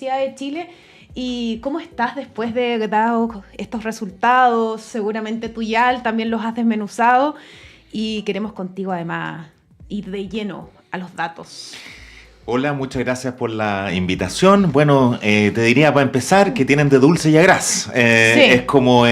Universidad de Chile. ¿Y cómo estás después de dado estos resultados? Seguramente tú ya también los has desmenuzado y queremos contigo además ir de lleno a los datos. Hola, muchas gracias por la invitación. Bueno, te diría para empezar que tienen de dulce y a gras. Sí. Es como,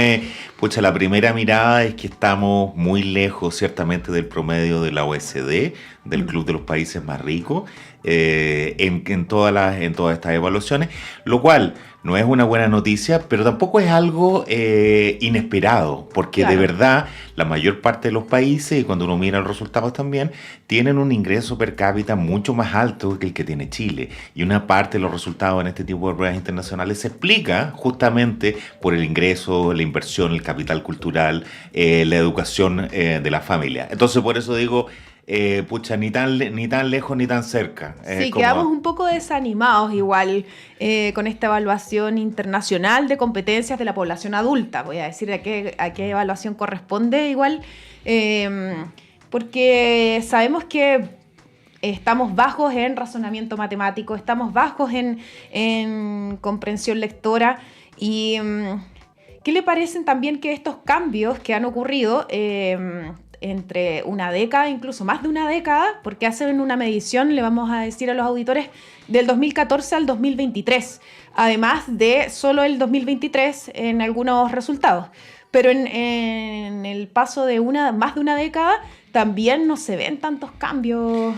pucha, la primera mirada es que estamos muy lejos ciertamente del promedio de la OECD, del Club de los Países Más Ricos, en todas estas evaluaciones, lo cual no es una buena noticia, pero tampoco es algo inesperado, porque Claro. de verdad la mayor parte de los países, y cuando uno mira los resultados también, tienen un ingreso per cápita mucho más alto que el que tiene Chile. Y una parte de los resultados en este tipo de pruebas internacionales se explica justamente por el ingreso, la inversión, el capital cultural, la educación de la familia. Entonces por eso digo, pucha, ni tan lejos ni tan cerca. Sí, quedamos un poco desanimados igual con esta evaluación internacional de competencias de la población adulta. Voy a decir a qué evaluación corresponde igual, porque sabemos que estamos bajos en razonamiento matemático, estamos bajos en comprensión lectora y ¿qué le parecen también que estos cambios que han ocurrido entre una década, incluso más de una década, porque hacen una medición, le vamos a decir a los auditores, del 2014 al 2023, además de solo el 2023 en algunos resultados? Pero en el paso de más de una década también no se ven tantos cambios.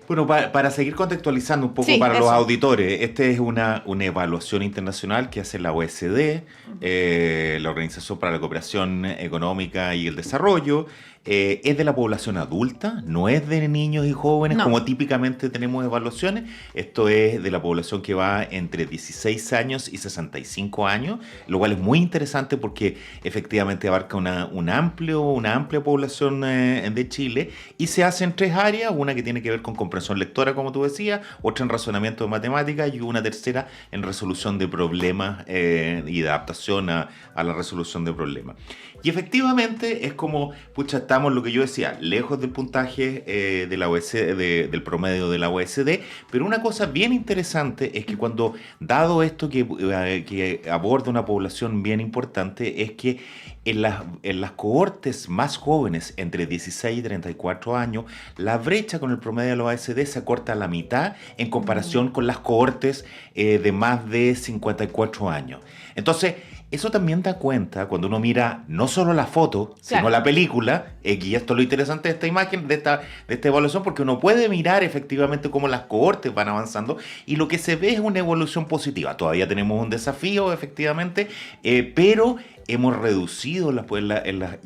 Bueno, para seguir contextualizando un poco Sí, para los eso. auditores, esta es una evaluación internacional que hace la OECD, la Organización para la Cooperación Económica y el Desarrollo. Es de la población adulta, no es de niños y jóvenes No. como típicamente tenemos evaluaciones. Esto es de la población que va entre 16 años y 65 años, lo cual es muy interesante porque efectivamente abarca una amplia población de Chile, y se hace en tres áreas: una que tiene que ver con comprensión lectora, como tú decías, otra en razonamiento de matemáticas y una tercera en resolución de problemas y de adaptación a la resolución de problemas. Y efectivamente es como, pucha, estamos, lo que yo decía, lejos del puntaje de la OECD, del promedio de la OECD, pero una cosa bien interesante es que cuando, dado esto que aborda una población bien importante, es que en las cohortes más jóvenes, entre 16 y 34 años, la brecha con el promedio de la OECD se acorta a la mitad en comparación con las cohortes de más de 54 años. Entonces, eso también da cuenta cuando uno mira no solo la foto, sino Claro. la película, y esto es lo interesante de esta imagen, de esta evaluación, porque uno puede mirar efectivamente cómo las cohortes van avanzando y lo que se ve es una evolución positiva. Todavía tenemos un desafío, efectivamente, pero hemos reducido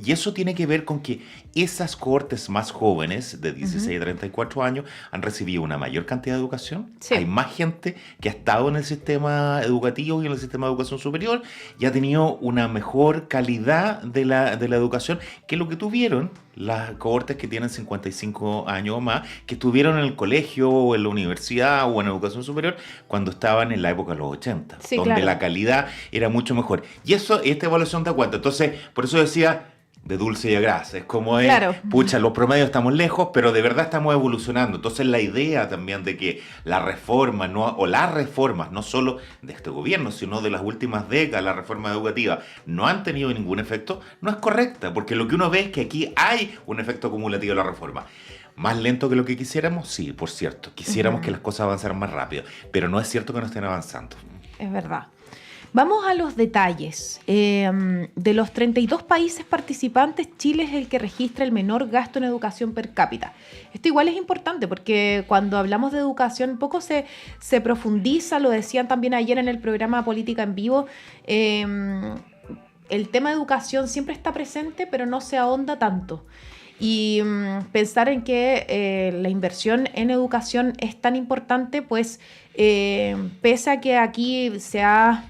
y eso tiene que ver con que esas cohortes más jóvenes, de 16 a 34 años, han recibido una mayor cantidad de educación. Sí. Hay más gente que ha estado en el sistema educativo y en el sistema de educación superior y ha tenido una mejor calidad de la educación que lo que tuvieron las cohortes que tienen 55 años o más, que estuvieron en el colegio o en la universidad o en educación superior cuando estaban en la época de los 80, Sí, donde claro. la calidad era mucho mejor. Y esta evaluación da cuenta. Entonces, por eso decía, de dulce y a gras. Es como, Claro. pucha, los promedios estamos lejos, pero de verdad estamos evolucionando. Entonces, la idea también de que las reformas, no solo de este gobierno, sino de las últimas décadas, las reformas educativas, no han tenido ningún efecto, no es correcta, porque lo que uno ve es que aquí hay un efecto acumulativo de la reforma. ¿Más lento que lo que quisiéramos? Sí, por cierto. Quisiéramos que las cosas avanzaran más rápido, pero no es cierto que no estén avanzando. Es verdad. Vamos a los detalles. De los 32 países participantes, Chile es el que registra el menor gasto en educación per cápita. Esto igual es importante porque cuando hablamos de educación poco se profundiza, lo decían también ayer en el programa Política en Vivo. El tema de educación siempre está presente, pero no se ahonda tanto. Y pensar en que la inversión en educación es tan importante, pues pese a que aquí se ha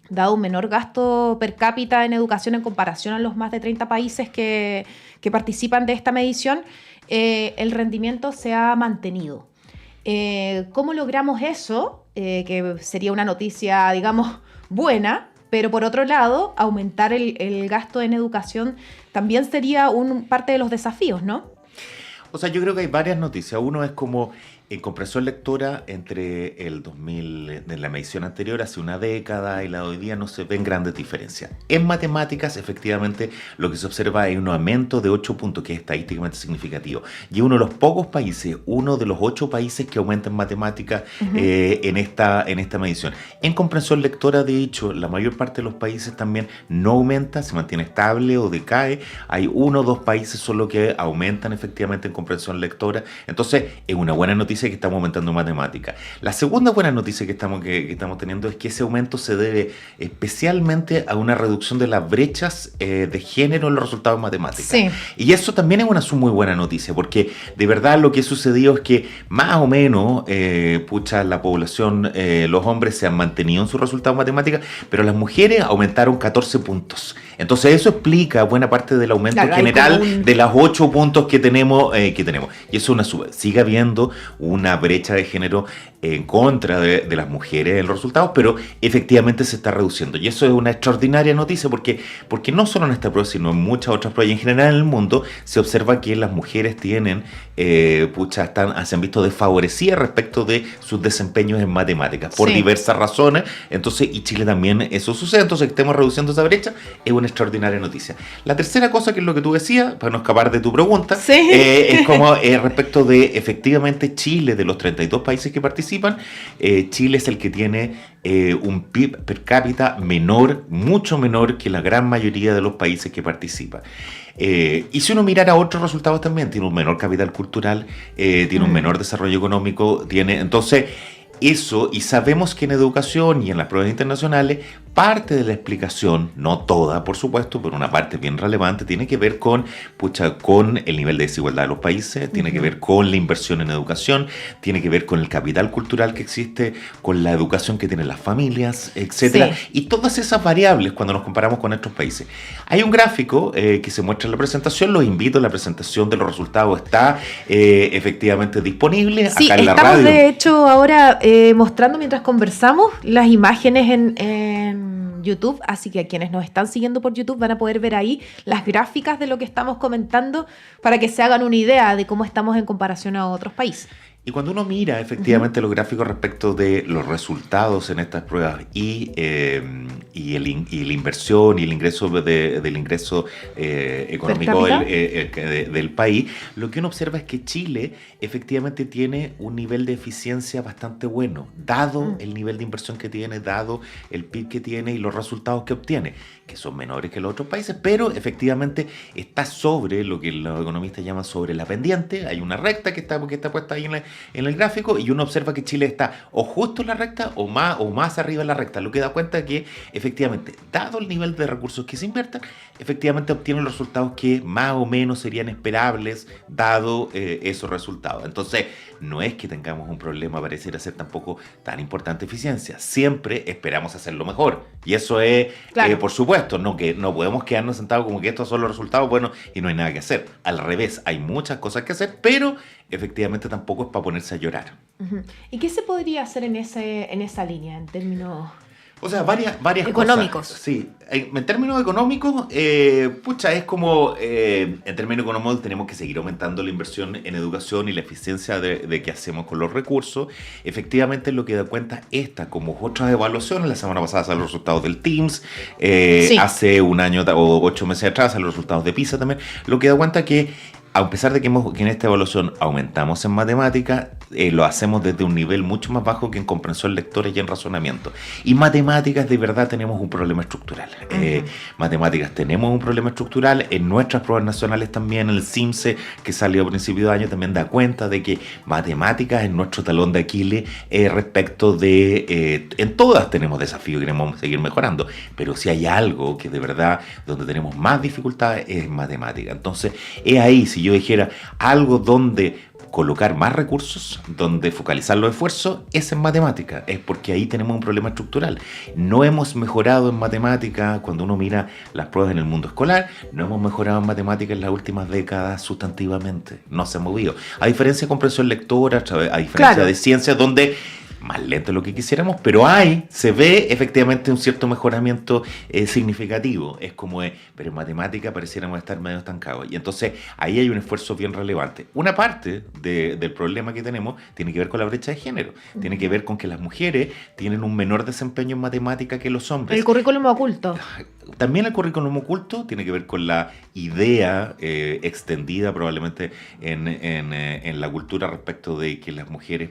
dado un menor gasto per cápita en educación en comparación a los más de 30 países que participan de esta medición, el rendimiento se ha mantenido. ¿Cómo logramos eso? Que sería una noticia, digamos, buena, pero por otro lado, aumentar el gasto en educación también sería parte de los desafíos, ¿no? O sea, yo creo que hay varias noticias. Uno es como En comprensión lectora, entre el 2000, de la medición anterior, hace una década y la de hoy día, no se ven grandes diferencias. En matemáticas, efectivamente, lo que se observa es un aumento de 8 puntos, que es estadísticamente significativo. Y uno de los pocos países, uno de los 8 países que aumenta en matemáticas en esta medición. En comprensión lectora, de hecho, la mayor parte de los países también no aumenta, se mantiene estable o decae. Hay 1 o 2 países solo que aumentan efectivamente en comprensión lectora. Entonces, es una buena noticia que estamos aumentando en matemática. La segunda buena noticia que estamos teniendo es que ese aumento se debe especialmente a una reducción de las brechas de género en los resultados de matemáticas. Sí. Y eso también es una muy buena noticia, porque de verdad lo que ha sucedido es que más o menos, la población, los hombres se han mantenido en sus resultados de matemáticas, pero las mujeres aumentaron 14 puntos. Entonces eso explica buena parte del aumento general de las 8 puntos que tenemos. Y eso sigue habiendo una brecha de género en contra de las mujeres en los resultados, pero efectivamente se está reduciendo. Y eso es una extraordinaria noticia porque no solo en esta prueba, sino en muchas otras pruebas y en general en el mundo se observa que las mujeres tienen, se han visto desfavorecidas respecto de sus desempeños en matemáticas por diversas razones. Entonces, y Chile también eso sucede. Entonces, que estemos reduciendo esa brecha es una extraordinaria noticia. La tercera cosa, que es lo que tú decías, para no escapar de tu pregunta, es como respecto de efectivamente Chile, de los 32 países que participan, Chile es el que tiene un PIB per cápita menor, mucho menor que la gran mayoría de los países que participan. Y si uno mirara otros resultados también, tiene un menor capital cultural, tiene un menor desarrollo económico, entonces eso, y sabemos que en educación y en las pruebas internacionales, parte de la explicación, no toda por supuesto, pero una parte bien relevante, tiene que ver con el nivel de desigualdad de los países, tiene que ver con la inversión en educación, tiene que ver con el capital cultural que existe, con la educación que tienen las familias, etcétera, y todas esas variables cuando nos comparamos con otros países. Hay un gráfico que se muestra en la presentación, los invito, la presentación de los resultados está efectivamente disponible acá en la radio. Estamos de hecho ahora mostrando mientras conversamos las imágenes en YouTube, así que a quienes nos están siguiendo por YouTube van a poder ver ahí las gráficas de lo que estamos comentando para que se hagan una idea de cómo estamos en comparación a otros países. Y cuando uno mira efectivamente los gráficos respecto de los resultados en estas pruebas y la inversión y el ingreso del ingreso económico del país, lo que uno observa es que Chile efectivamente tiene un nivel de eficiencia bastante bueno, dado el nivel de inversión que tiene, dado el PIB que tiene y los resultados que obtiene, que son menores que los otros países, pero efectivamente está sobre lo que los economistas llaman sobre la pendiente. Hay una recta que está puesta ahí en el gráfico, y uno observa que Chile está o justo en la recta o más arriba en la recta, lo que da cuenta que efectivamente, dado el nivel de recursos que se invierten, efectivamente obtienen los resultados que más o menos serían esperables dado esos resultados. Entonces, no es que tengamos un problema, pareciera ser tampoco tan importante eficiencia, siempre esperamos hacerlo mejor, y eso es, por supuesto, no podemos quedarnos sentados como que estos son los resultados buenos y no hay nada que hacer. Al revés, hay muchas cosas que hacer, pero efectivamente tampoco es para ponerse a llorar. ¿Y qué se podría hacer en esa línea, en términos O sea, varias económicos? Cosas. Sí, en términos económicos, es como, en términos económicos tenemos que seguir aumentando la inversión en educación y la eficiencia de que hacemos con los recursos. Efectivamente, lo que da cuenta esta, como otras evaluaciones, la semana pasada salen los resultados del TIMSS, hace un año o 8 meses atrás salen los resultados de PISA también, lo que da cuenta que a pesar de que en esta evaluación aumentamos en matemática, lo hacemos desde un nivel mucho más bajo que en comprensión lectora y en razonamiento. Y matemáticas, de verdad, tenemos un problema estructural. Matemáticas tenemos un problema estructural. En nuestras pruebas nacionales también, el CIMSE, que salió a principios de año, también da cuenta de que matemáticas es nuestro talón de Aquiles respecto de... en todas tenemos desafíos y queremos seguir mejorando. Pero si hay algo que de verdad, donde tenemos más dificultades, es en matemática. Entonces, es ahí, si yo dijera algo donde colocar más recursos, donde focalizar los esfuerzos, es en matemática. Es porque ahí tenemos un problema estructural. No hemos mejorado en matemática cuando uno mira las pruebas en el mundo escolar, no hemos mejorado en matemática en las últimas décadas sustantivamente. No se ha movido. A diferencia de comprensión lectora, a diferencia de ciencias, donde más lento de lo que quisiéramos, pero se ve efectivamente un cierto mejoramiento significativo. Es como, pero en matemática pareciéramos estar medio estancados. Y entonces ahí hay un esfuerzo bien relevante. Una parte del problema que tenemos tiene que ver con la brecha de género. Tiene que ver con que las mujeres tienen un menor desempeño en matemática que los hombres. El currículum oculto. También el currículum oculto tiene que ver con la idea extendida probablemente en la cultura respecto de que las mujeres,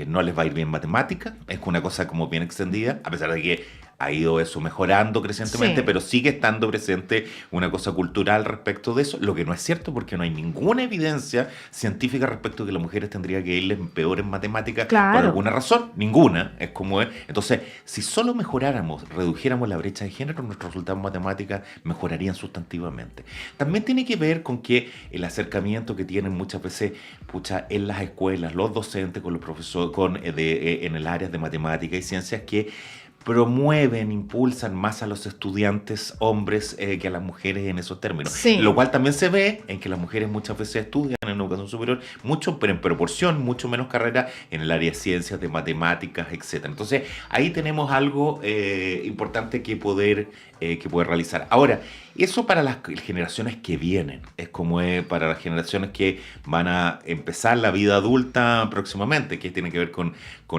no les va a ir bien matemática. Es una cosa como bien extendida, a pesar de que ha ido eso mejorando crecientemente, Sí. pero sigue estando presente una cosa cultural respecto de eso, lo que no es cierto porque no hay ninguna evidencia científica respecto de que las mujeres tendrían que irles peor en matemáticas por Claro. alguna razón, ninguna, es como es. Entonces, si solo mejoráramos, redujéramos la brecha de género, nuestros resultados en matemáticas mejorarían sustantivamente. También tiene que ver con que el acercamiento que tienen muchas veces en las escuelas, los docentes con los profesores, en el área de matemáticas y ciencias, que promueven, impulsan más a los estudiantes hombres que a las mujeres en esos términos. Sí. Lo cual también se ve en que las mujeres muchas veces estudian en educación superior mucho, pero en proporción, mucho menos carrera en el área de ciencias, de matemáticas, etcétera. Entonces, ahí tenemos algo importante que poder realizar. Ahora, eso para las generaciones que vienen, es como para las generaciones que van a empezar la vida adulta próximamente, que tiene que ver con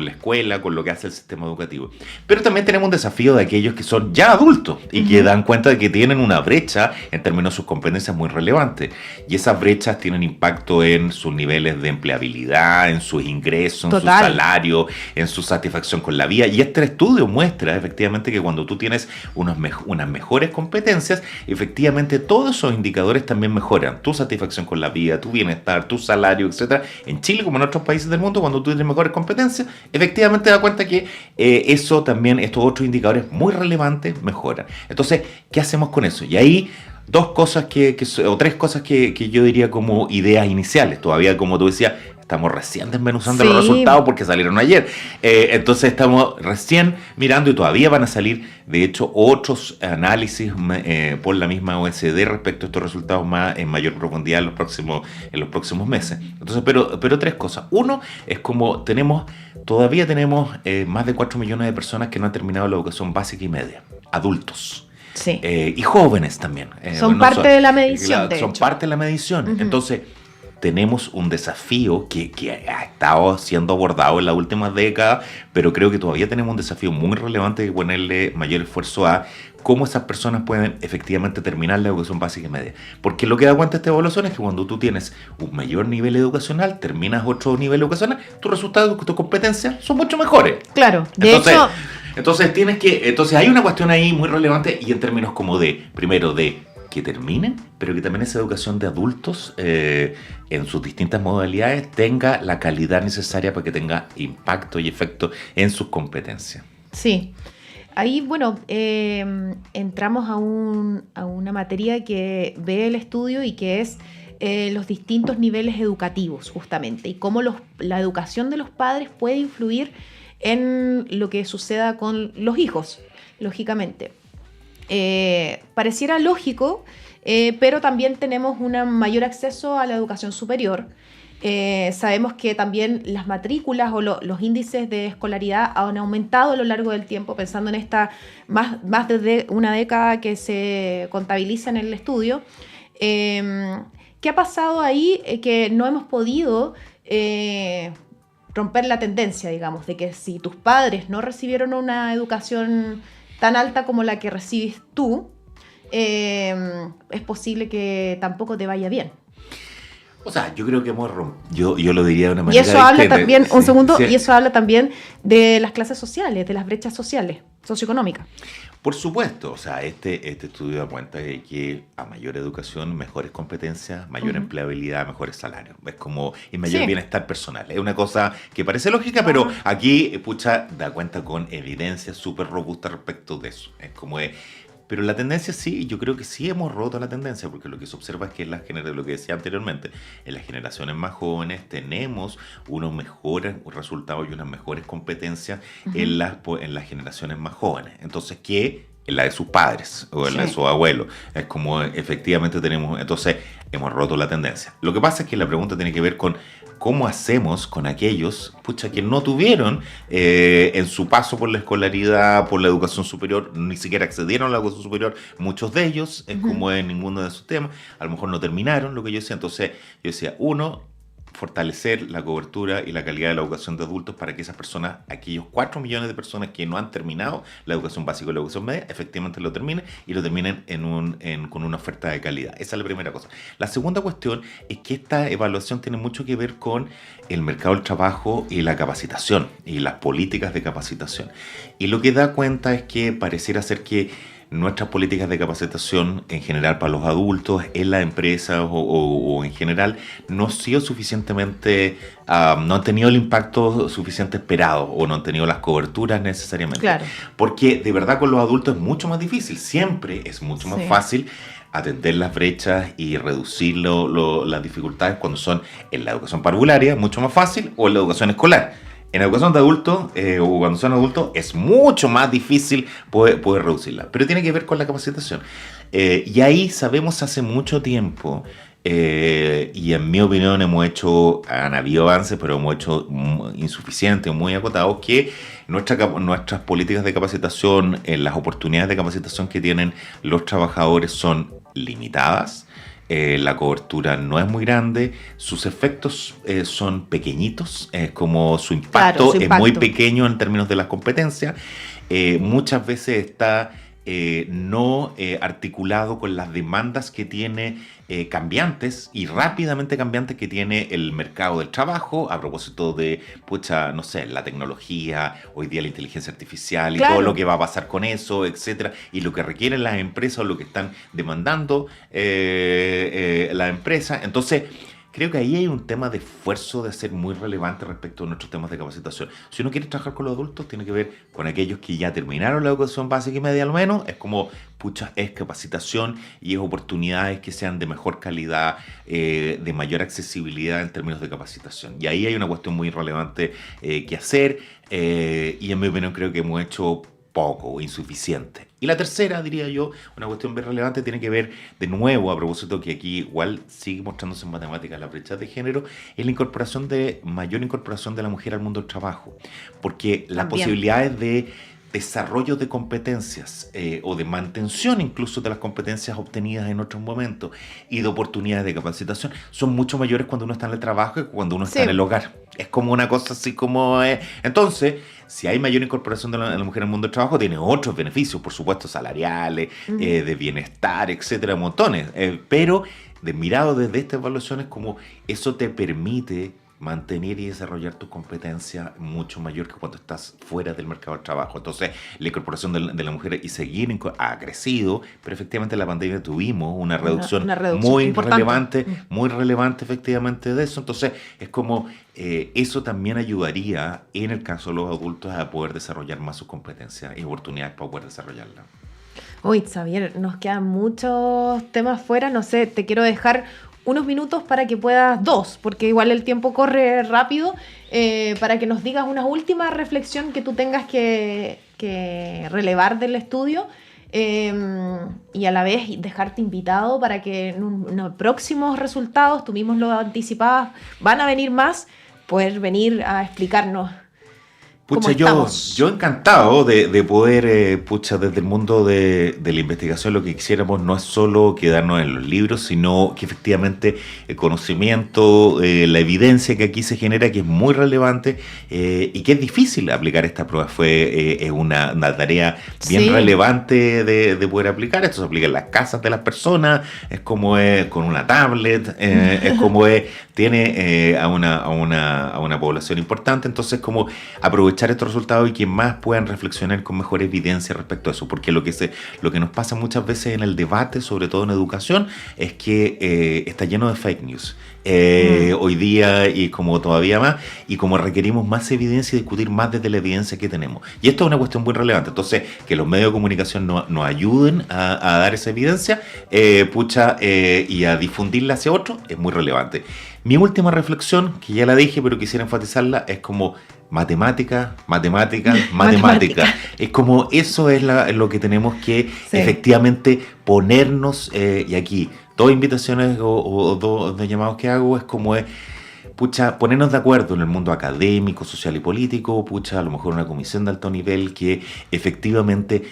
la escuela, con lo que hace el sistema educativo. Pero también tenemos un desafío de aquellos que son ya adultos y que dan cuenta de que tienen una brecha en términos de sus competencias muy relevante. Y esas brechas tienen impacto en sus niveles de empleabilidad, en sus ingresos, en Total. su salario, en su satisfacción con la vida. Y este estudio muestra efectivamente que cuando tú tienes unas mejores competencias, efectivamente todos esos indicadores también mejoran. Tu satisfacción con la vida, tu bienestar, tu salario, etcétera. En Chile, como en otros países del mundo, cuando tú tienes mejores competencias, efectivamente te das cuenta que eso también, estos otros indicadores muy relevantes mejoran. Entonces, ¿qué hacemos con eso? Y ahí tres cosas que yo diría como ideas iniciales. Todavía, como tú decías, estamos recién desmenuzando los Sí. resultados porque salieron ayer. Entonces estamos recién mirando y todavía van a salir, de hecho, otros análisis por la misma OECD respecto a estos resultados más en mayor profundidad en los próximos meses. Entonces, pero tres cosas. Uno es como todavía tenemos más de 4 millones de personas que no han terminado la educación básica y media, adultos. Sí. Y jóvenes también. Son parte de la medición, de Son hecho. parte de la medición. Entonces, tenemos un desafío que ha estado siendo abordado en las últimas décadas, pero creo que todavía tenemos un desafío muy relevante de ponerle mayor esfuerzo a cómo esas personas pueden efectivamente terminar la educación básica y media. Porque lo que da cuenta esta evaluación es que cuando tú tienes un mayor nivel educacional, terminas otro nivel educacional, tus resultados, tus competencias son mucho mejores. Claro. De hecho, Entonces hay una cuestión ahí muy relevante y en términos como primero de que terminen, pero que también esa educación de adultos en sus distintas modalidades tenga la calidad necesaria para que tenga impacto y efecto en sus competencias. sí. Ahí, bueno, entramos a una materia que ve el estudio y que es los distintos niveles educativos, justamente, y cómo la educación de los padres puede influir en lo que suceda con los hijos, lógicamente. Pareciera lógico, pero también tenemos un mayor acceso a la educación superior. Sabemos que también las matrículas o los índices de escolaridad han aumentado a lo largo del tiempo, pensando en esta más de una década que se contabiliza en el estudio. ¿Qué ha pasado ahí? Que no hemos podido romper la tendencia, digamos, de que si tus padres no recibieron una educación tan alta como la que recibes tú, es posible que tampoco te vaya bien. O sea, yo creo que yo lo diría de una Y manera eso habla distinta. también, Sí, sí. y eso habla también de las clases sociales, de las brechas sociales, socioeconómicas. Por supuesto, o sea, este estudio da cuenta de que a mayor educación, mejores competencias, mayor empleabilidad, mejores salarios. Es como, y mayor bienestar personal. Es una cosa que parece lógica, pero aquí, da cuenta con evidencia súper robusta respecto de eso. Es como, pero la tendencia sí, yo creo que sí hemos roto la tendencia, porque lo que se observa es que lo que decía anteriormente, en las generaciones más jóvenes tenemos unos mejores resultados y unas mejores competencias en las generaciones más jóvenes. Entonces, que en la de sus padres o en la de sus abuelos. Es como efectivamente tenemos, entonces hemos roto la tendencia. Lo que pasa es que la pregunta tiene que ver con cómo hacemos con aquellos, que no tuvieron en su paso por la escolaridad, por la educación superior, ni siquiera accedieron a la educación superior, muchos de ellos, como en ninguno de sus temas, a lo mejor no terminaron lo que yo decía. Entonces yo decía, uno, fortalecer la cobertura y la calidad de la educación de adultos para que esas personas, aquellos 4 millones de personas que no han terminado la educación básica o la educación media, efectivamente lo terminen y lo terminen con una oferta de calidad. Esa es la primera cosa. La segunda cuestión es que esta evaluación tiene mucho que ver con el mercado del trabajo y la capacitación y las políticas de capacitación. Y lo que da cuenta es que pareciera ser que nuestras políticas de capacitación en general para los adultos, en las empresas o en general, no han sido suficientemente, no han tenido el impacto suficiente esperado o no han tenido las coberturas necesariamente. Claro. Porque de verdad con los adultos es mucho más difícil, siempre es mucho más fácil atender las brechas y reducir las dificultades cuando son en la educación parvularia, mucho más fácil, o en la educación escolar. En educación de adultos, o cuando son adultos, es mucho más difícil poder reducirla. Pero tiene que ver con la capacitación. Y ahí sabemos hace mucho tiempo, y en mi opinión han habido avances, pero hemos hecho insuficientes, muy acotados, que nuestras políticas de capacitación, las oportunidades de capacitación que tienen los trabajadores son limitadas. La cobertura no es muy grande, sus efectos son pequeñitos, como su impacto es muy pequeño en términos de las competencias, muchas veces está no articulado con las demandas que tiene cambiantes y rápidamente cambiantes que tiene el mercado del trabajo a propósito de, no sé, la tecnología, hoy día la inteligencia artificial y todo lo que va a pasar con eso, etcétera, y lo que requieren las empresas o lo que están demandando las empresas. Entonces, creo que ahí hay un tema de esfuerzo de ser muy relevante respecto a nuestros temas de capacitación. Si uno quiere trabajar con los adultos, tiene que ver con aquellos que ya terminaron la educación básica y media al menos. Es como, es capacitación y es oportunidades que sean de mejor calidad, de mayor accesibilidad en términos de capacitación. Y ahí hay una cuestión muy relevante que hacer y en mi opinión creo que hemos hecho poco o insuficiente. Y la tercera, diría yo, una cuestión bien relevante, tiene que ver, de nuevo, a propósito que aquí igual sigue mostrándose en matemáticas la brecha de género, es la mayor incorporación de la mujer al mundo del trabajo. Porque las posibilidades de desarrollo de competencias o de mantención incluso de las competencias obtenidas en otros momentos y de oportunidades de capacitación son mucho mayores cuando uno está en el trabajo que cuando uno está en el hogar. Es como una cosa así como... Entonces, si hay mayor incorporación de la mujer en el mundo del trabajo, tiene otros beneficios, por supuesto, salariales, de bienestar, etcétera, montones. Pero mirado desde esta evaluación es como eso te permite mantener y desarrollar tus competencias mucho mayor que cuando estás fuera del mercado del trabajo. Entonces, la incorporación de la mujer y seguir ha crecido, pero efectivamente en la pandemia tuvimos una reducción muy relevante efectivamente de eso. Entonces, es como eso también ayudaría en el caso de los adultos a poder desarrollar más sus competencias y oportunidades para poder desarrollarlas. Uy, Xavier, nos quedan muchos temas fuera. No sé, te quiero dejar unos minutos para que puedas, porque igual el tiempo corre rápido, para que nos digas una última reflexión que tú tengas que relevar del estudio y a la vez dejarte invitado para que en los próximos resultados, tú mismo lo anticipabas, van a venir más, poder venir a explicarnos. Pucha, yo encantado de poder, desde el mundo de la investigación lo que quisiéramos no es solo quedarnos en los libros, sino que efectivamente el conocimiento, la evidencia que aquí se genera, que es muy relevante y que es difícil aplicar esta prueba. Es una tarea bien relevante de poder aplicar. Esto se aplica en las casas de las personas, es como con una tablet, es como tiene a una población importante. Entonces, como aprovechar estos resultados y que más puedan reflexionar con mejor evidencia respecto a eso, porque lo que nos pasa muchas veces en el debate, sobre todo en educación, es que está lleno de fake news. Hoy día y como todavía más, y como requerimos más evidencia y discutir más desde la evidencia que tenemos. Y esto es una cuestión muy relevante. Entonces, que los medios de comunicación nos ayuden a dar esa evidencia y a difundirla hacia otros es muy relevante. Mi última reflexión, que ya la dije, pero quisiera enfatizarla, es como matemática, matemática, matemática. Es como eso es lo que tenemos que efectivamente ponernos, y aquí, dos invitaciones o dos llamados que hago es como pucha, ponernos de acuerdo en el mundo académico, social y político, pucha, a lo mejor una comisión de alto nivel que efectivamente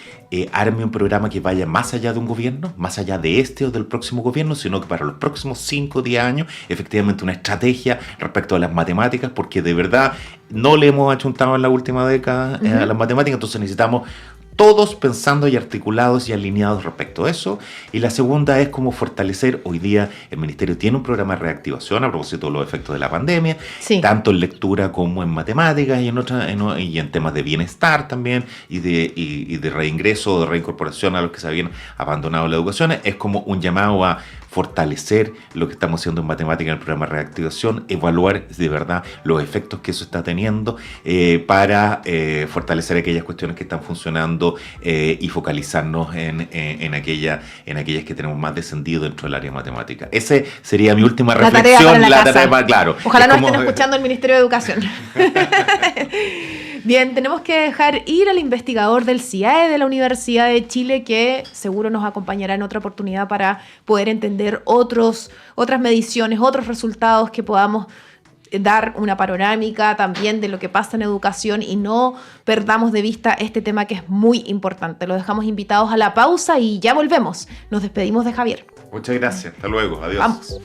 arme un programa que vaya más allá de un gobierno, más allá de este o del próximo gobierno, sino que para los próximos 5 o 10 años, efectivamente una estrategia respecto a las matemáticas, porque de verdad no le hemos achuntado en la última década a las matemáticas, entonces necesitamos todos pensando y articulados y alineados respecto a eso. Y la segunda es cómo fortalecer. Hoy día el Ministerio tiene un programa de reactivación a propósito de los efectos de la pandemia, tanto en lectura como en matemáticas y en temas de bienestar también y de reingreso o de reincorporación a los que se habían abandonado la educación. Es como un llamado a fortalecer lo que estamos haciendo en matemática en el programa de reactivación, evaluar de verdad los efectos que eso está teniendo para fortalecer aquellas cuestiones que están funcionando y focalizarnos en aquellas que tenemos más descendido dentro del área matemática. Esa sería mi última reflexión. La tarea para, claro. Ojalá nos estén escuchando el Ministerio de Educación. Bien, tenemos que dejar ir al investigador del CIAE de la Universidad de Chile, que seguro nos acompañará en otra oportunidad para poder entender otras mediciones, otros resultados, que podamos dar una panorámica también de lo que pasa en educación y no perdamos de vista este tema que es muy importante. Lo dejamos invitados a la pausa y ya volvemos. Nos despedimos de Javier. Muchas gracias. Hasta luego. Adiós. Vamos.